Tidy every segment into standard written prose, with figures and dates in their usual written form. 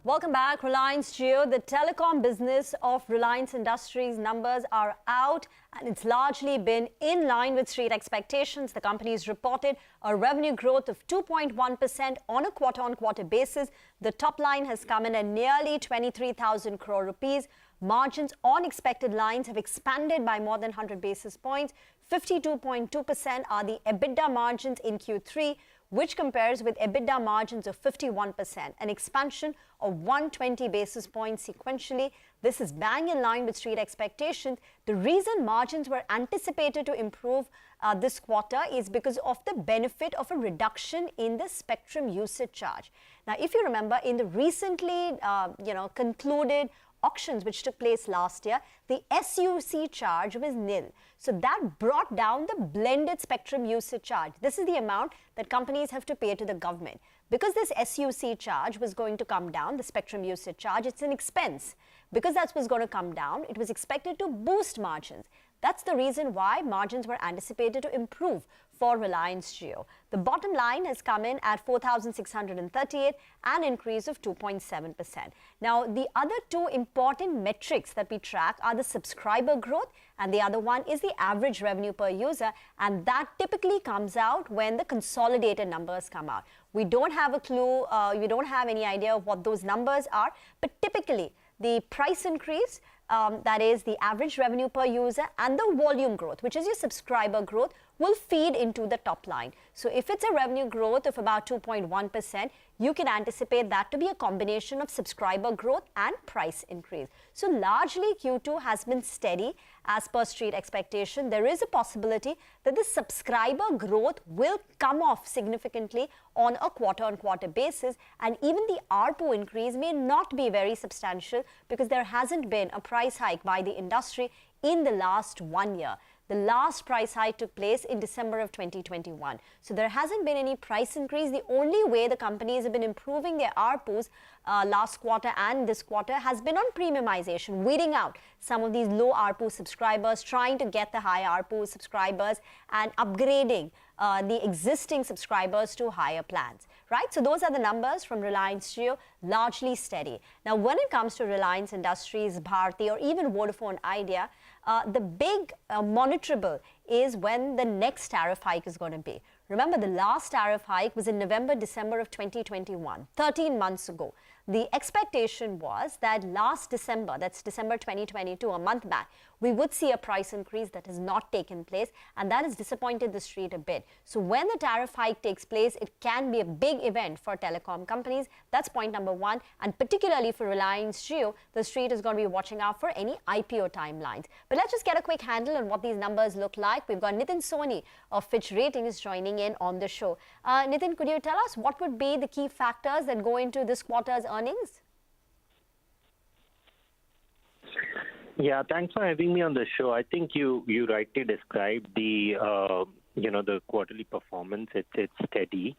Welcome back. Reliance Jio, the telecom business of Reliance Industries numbers are out, and it's largely been in line with street expectations. The company has reported a revenue growth of 2.1% on a quarter-on-quarter basis. The top line has come in at nearly 23,000 crore rupees. Margins on expected lines have expanded by more than 100 basis points. 52.2% are the EBITDA margins in Q3, which compares with EBITDA margins of 51%, an expansion of 120 basis points sequentially. This is bang in line with street expectations. The reason margins were anticipated to improve this quarter is because of the benefit of a reduction in the spectrum usage charge. Now, if you remember, in the recently concluded auctions which took place last year, the SUC charge was nil. So that brought down the blended spectrum usage charge. This is the amount that companies have to pay to the government. Because this SUC charge was going to come down, the spectrum usage charge, it's an expense. Because that was going to come down, it was expected to boost margins. That's the reason why margins were anticipated to improve for Reliance Jio. The bottom line has come in at 4,638, an increase of 2.7%. Now, the other two important metrics that we track are the subscriber growth, and the other one is the average revenue per user, and that typically comes out when the consolidated numbers come out. We don't have a clue, we don't have any idea of what those numbers are, but typically the price increase, that is the average revenue per user, and the volume growth, which is your subscriber growth, will feed into the top line. So if it's a revenue growth of about 2.1%, you can anticipate that to be a combination of subscriber growth and price increase. So largely Q2 has been steady as per street expectation. There is a possibility that the subscriber growth will come off significantly on a quarter-on-quarter basis, and even the ARPU increase may not be very substantial because there hasn't been a price hike by the industry in the last 1 year. The last price hike took place in December of 2021. So there hasn't been any price increase. The only way the companies have been improving their ARPUs last quarter and this quarter has been on premiumization, weeding out some of these low ARPU subscribers, trying to get the high ARPU subscribers and upgrading the existing subscribers to higher plans, right? So those are the numbers from Reliance Jio, largely steady. Now, when it comes to Reliance Industries, Bharti, or even Vodafone Idea, the big monitorable is when the next tariff hike is going to be. Remember, the last tariff hike was in November, December of 2021, 13 months ago. The expectation was that last December, that's December 2022, a month back, we would see a price increase that has not taken place, and that has disappointed the street a bit. So when the tariff hike takes place, it can be a big event for telecom companies. That's point number one. And particularly for Reliance Jio, the street is going to be watching out for any IPO timelines. But let's just get a quick handle on what these numbers look like. We've got Nitin Soni of Fitch Ratings joining in on the show. Nitin, could you tell us what would be the key factors that go into this quarter's earnings? Yeah, thanks for having me on the show. I think you rightly described the the quarterly performance. It's steady,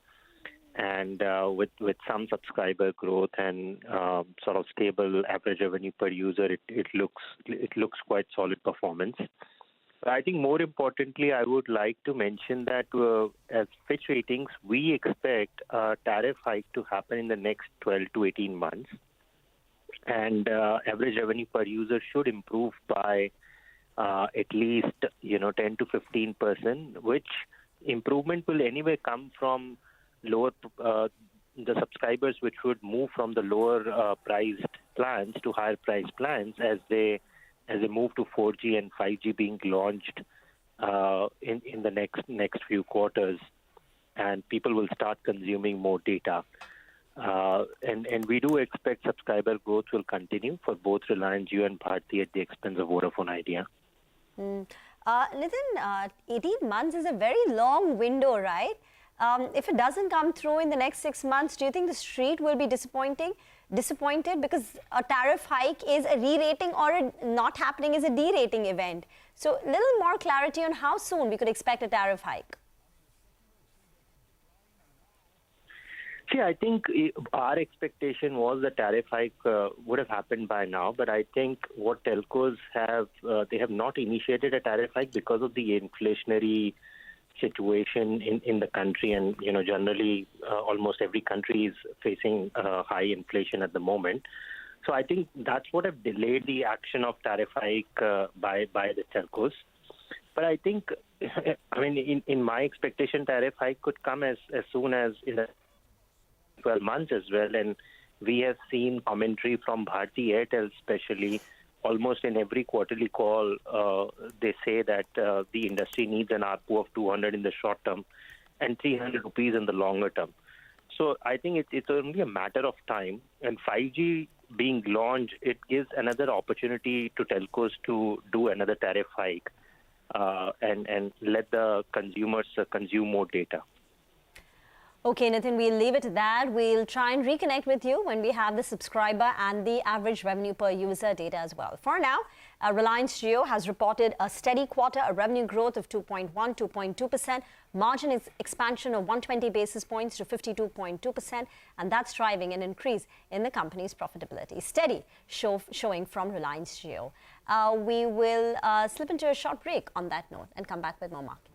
and with some subscriber growth and sort of stable average revenue per user, it looks quite solid performance. But I think more importantly, I would like to mention that as Fitch Ratings, we expect a tariff hike to happen in the next 12 to 18 months. And average revenue per user should improve by at least 10 to 15%, which improvement will anyway come from lower the subscribers, which would move from the lower priced plans to higher priced plans as they move to 4G and 5G being launched in the next few quarters, and people will start consuming more data. And we do expect subscriber growth will continue for both Reliance Jio and Bharti at the expense of Vodafone Idea. Nitin, 18 months is a very long window, right? If it doesn't come through in the next 6 months, do you think the street will be disappointed because a tariff hike is a re-rating, or a not happening is a de-rating event? So a little more clarity on how soon we could expect a tariff hike. See, I think our expectation was the tariff hike would have happened by now, but I think what telcos have, they have not initiated a tariff hike because of the inflationary situation in the country, and generally almost every country is facing high inflation at the moment. So I think that's what have delayed the action of tariff hike by the telcos. But I think, in my expectation, tariff hike could come as soon as in the 12 months as well. And we have seen commentary from Bharti Airtel, especially almost in every quarterly call. They say that the industry needs an ARPU of 200 in the short term and 300 rupees in the longer term. So I think it's only a matter of time. And 5G being launched, it gives another opportunity to telcos to do another tariff hike and let the consumers consume more data. Okay, Nitin, we'll leave it at that. We'll try and reconnect with you when we have the subscriber and the average revenue per user data as well. For now, Reliance Jio has reported a steady quarter, a revenue growth of 2.2%, margin expansion of 120 basis points to 52.2%, and that's driving an increase in the company's profitability. Steady showing from Reliance Jio. We will slip into a short break on that note and come back with more market.